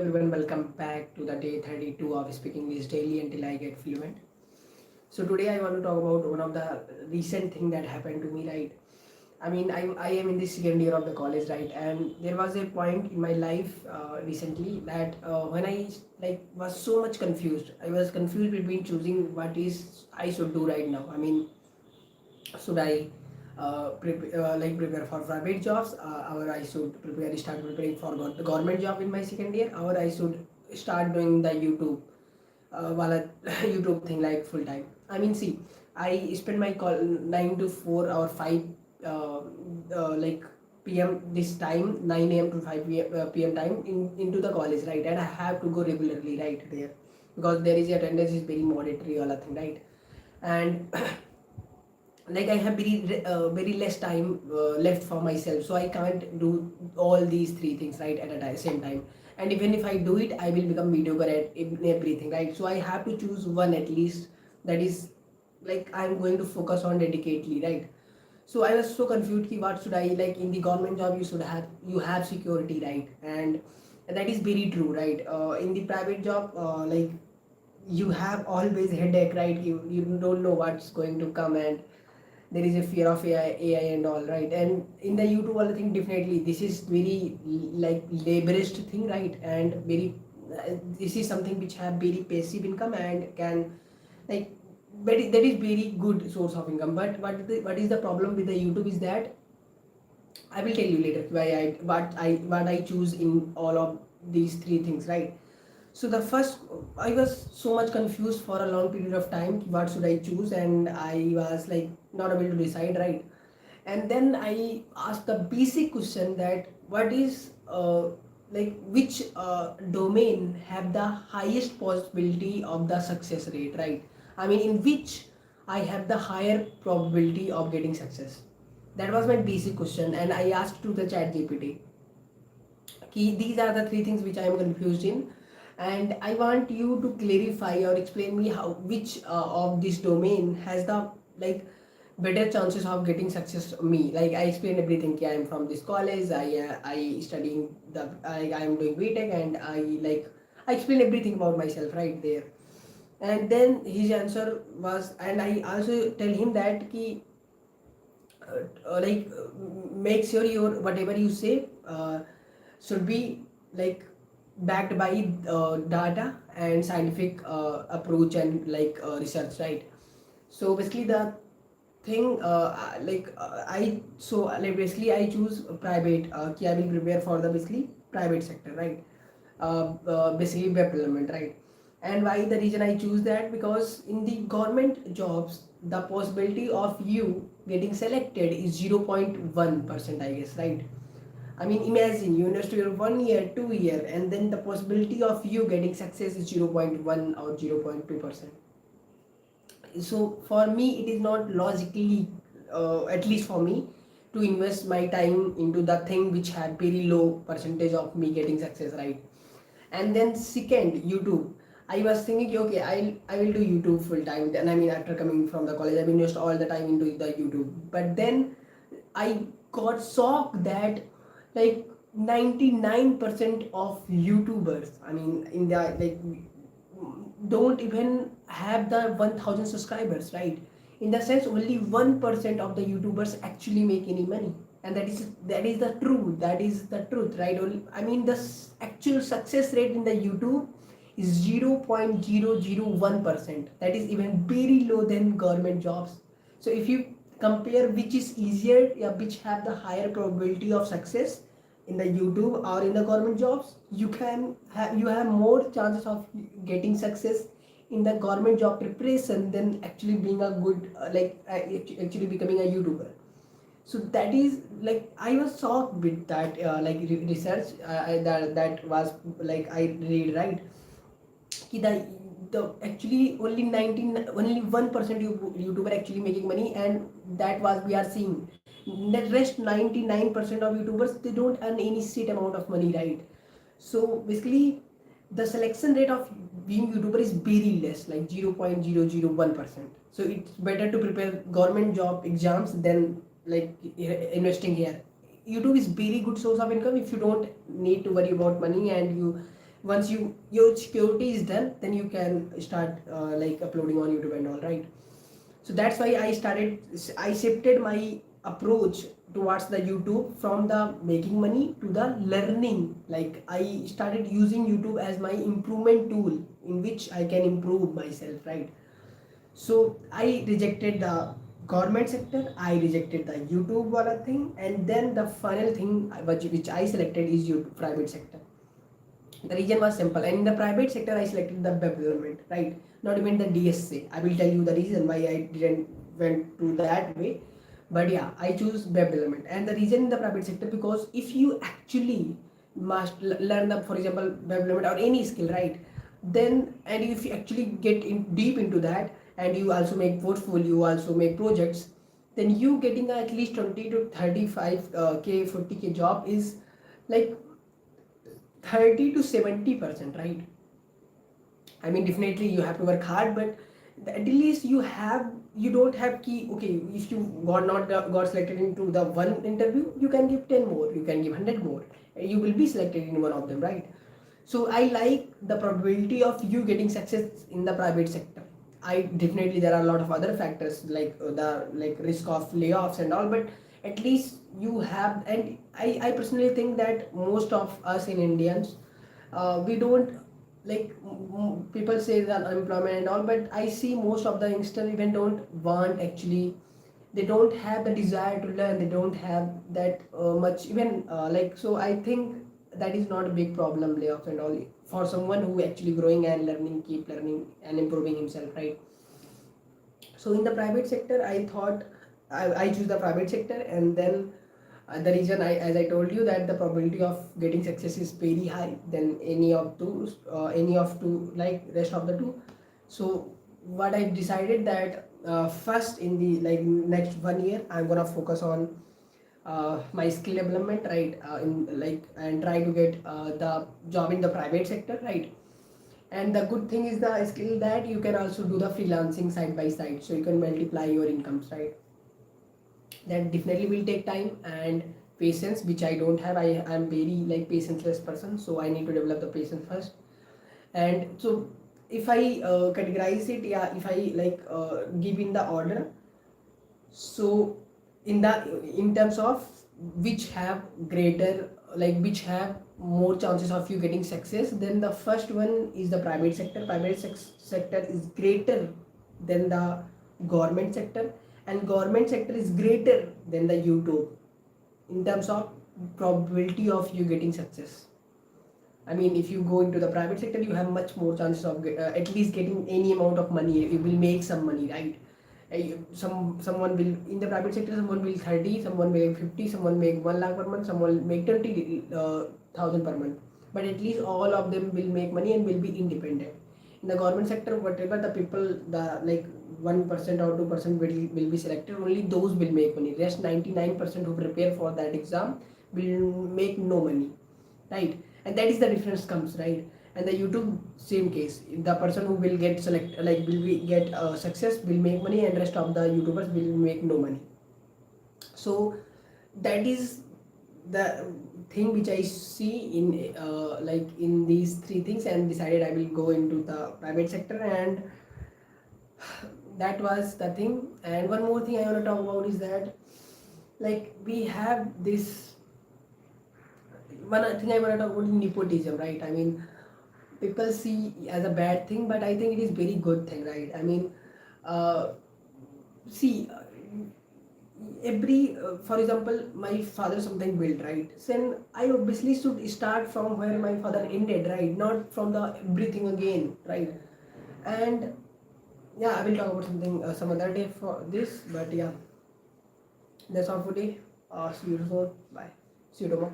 everyone, welcome back to the day 32 of Speaking English Daily until I get fluent. So today I want to talk about one of the recent thing that happened to me, right? I am in the second year of the college, right? And there was a point in my life recently that when I was so much confused. I was confused between choosing what is I should do right now. Should I prepare for private jobs, or I should start preparing for the government job in my second year, or I should start doing the YouTube wala YouTube thing like full time. See, I spend my 9 to 4 or 5 uh, like PM this time 9 a.m. to 5 p.m. time into the college, right? And I have to go regularly, right, there, because there is attendance is very mandatory all thing, right? And like I have very less time left for myself, so I can't do all these three things right at a same time. And even if I do it, I will become mediocre at in everything, right? So I have to choose one at least, that is like I'm going to focus on dedicatedly, right? So I was so confused ki what should I, like in the government job you have security, right? And that is very true, right? In the private job, you have always headache, right? You don't know what's going to come, and there is a fear of AI and all, right? And in the YouTube all, I think definitely this is very like laborious thing, right? And very this is something which have very passive income and can like that is very good source of income. But what is the problem with the YouTube is that I will tell you later why what I choose in all of these three things, right? So the first, I was so much confused for a long period of time. What should I choose? And I was like not able to decide, right? And then I asked the basic question that what is which domain have the highest possibility of the success rate, right? In which I have the higher probability of getting success. That was my basic question, and I asked to the chat GPT. These are the three things which I am confused in, and I want you to clarify or explain me how which of this domain has the like better chances of getting success. Me, like I explained everything. I am from this college. I studying I am doing BTech, and I explained everything about myself right there. And then his answer was, and I also tell him that make sure your whatever you say should be like backed by data and scientific approach and research, right? So basically the thing basically I choose private, I will prepare for the basically private sector, right? Basically web development, right? And why the reason I choose that, because in the government jobs the possibility of you getting selected is 0.1%, I guess, right? Imagine you invest your 1 year, 2 year, and then the possibility of you getting success is 0.1 or 0.2%. So for me, it is not logically, at least for me, to invest my time into the thing which had very low percentage of me getting success, right? And then second, YouTube. I was thinking, okay, I will do YouTube full time. Then after coming from the college, I've invest all the time into the YouTube. But then I got shocked that like 99% of YouTubers, in the don't even have the 1000 subscribers, right? In the sense, only 1% of the YouTubers actually make any money, and that is the truth. That is the truth, right? The actual success rate in the YouTube is 0.001%. That is even very low than government jobs. So if you compare which is easier, yeah, which have the higher probability of success in the YouTube or in the government jobs, you have more chances of getting success in the government job preparation than actually being a good actually becoming a YouTuber. So that is like I was shocked with that research that was like I read, right? Ki the actually only 1% YouTuber actually making money, and that was we are seeing. The rest 99% of YouTubers, they don't earn any shit amount of money, right? So basically the selection rate of being YouTuber is very less, like 0.001%. So it's better to prepare government job exams than investing here. YouTube is very good source of income if you don't need to worry about money, and Once your security is done, then you can start like uploading on YouTube and all, right? So that's why I shifted my approach towards the YouTube from the making money to the learning. Like I started using YouTube as my improvement tool in which I can improve myself, right? So I rejected the government sector, I rejected the YouTube wala thing, and then the final thing which I selected is YouTube private sector. The reason was simple, and in the private sector I selected the web development, right? Not even the DSA. I will tell you the reason why I didn't went to that way, but yeah, I choose web development. And the reason in the private sector, because if you actually must learn the, for example, web development or any skill, right? Then, and if you actually get in deep into that, and you also make portfolio, you also make projects, then you getting at least 20 to 35 k 40k job is like 30 to 70%, right? I mean, definitely you have to work hard, but at least you don't have key. Okay, if you got not got selected into the one interview, you can give 10 more, you can give 100 more, you will be selected in one of them, right? So I like the probability of you getting success in the private sector. I definitely, there are a lot of other factors like the like risk of layoffs and all, but at least you have. And I personally think that most of us in Indians, we don't like people say that unemployment and all, but I see most of the youngsters even don't want actually, they don't have the desire to learn, they don't have that much even like. So I think that is not a big problem, layoffs and all, for someone who actually growing and learning, keep learning and improving himself, right? So in the private sector I thought I choose the private sector. And then the reason, as I told you, that the probability of getting success is very high than any of two, like rest of the two. So what I decided that first in the like next 1 year I'm gonna focus on my skill development, right? In like, and try to get the job in the private sector, right? And the good thing is the skill that you can also do the freelancing side by side, so you can multiply your incomes, right? That definitely will take time and patience, which I don't have. I am very like patienceless person, so I need to develop the patience first. And so if I categorize it, yeah, if I like give in the order, so in terms of which have greater, like which have more chances of you getting success, then the first one is the private sector. Sector is greater than the government sector, and government sector is greater than the YouTube in terms of probability of you getting success. I mean, if you go into the private sector, you have much more chances of at least getting any amount of money. You will make some money, right? Someone will in the private sector, someone will 30, someone make 50, someone make 1 lakh per month, someone make 20,000 per month. But at least all of them will make money and will be independent. In the government sector, whatever the people, the like 1% or 2% will be selected. Only those will make money. Rest 99% who prepare for that exam will make no money, right? And that is the difference comes, right? And the YouTube, same case, the person who will get select, like will be get success, will make money, and rest of the YouTubers will make no money. So that is the thing which I see in like in these three things, and decided I will go into the private sector. And that was the thing. And one more thing I want to talk about is that, like, we have this one thing I want to talk about is nepotism, right? I mean, people see as a bad thing, but I think it is very good thing, right? I mean, uh, see, every for example, my father something built, right? So I obviously should start from where my father ended, right? Not from the everything again, right? And yeah, I will talk about something some other day for this, but yeah, that's all for today. See you soon. Bye. See you tomorrow.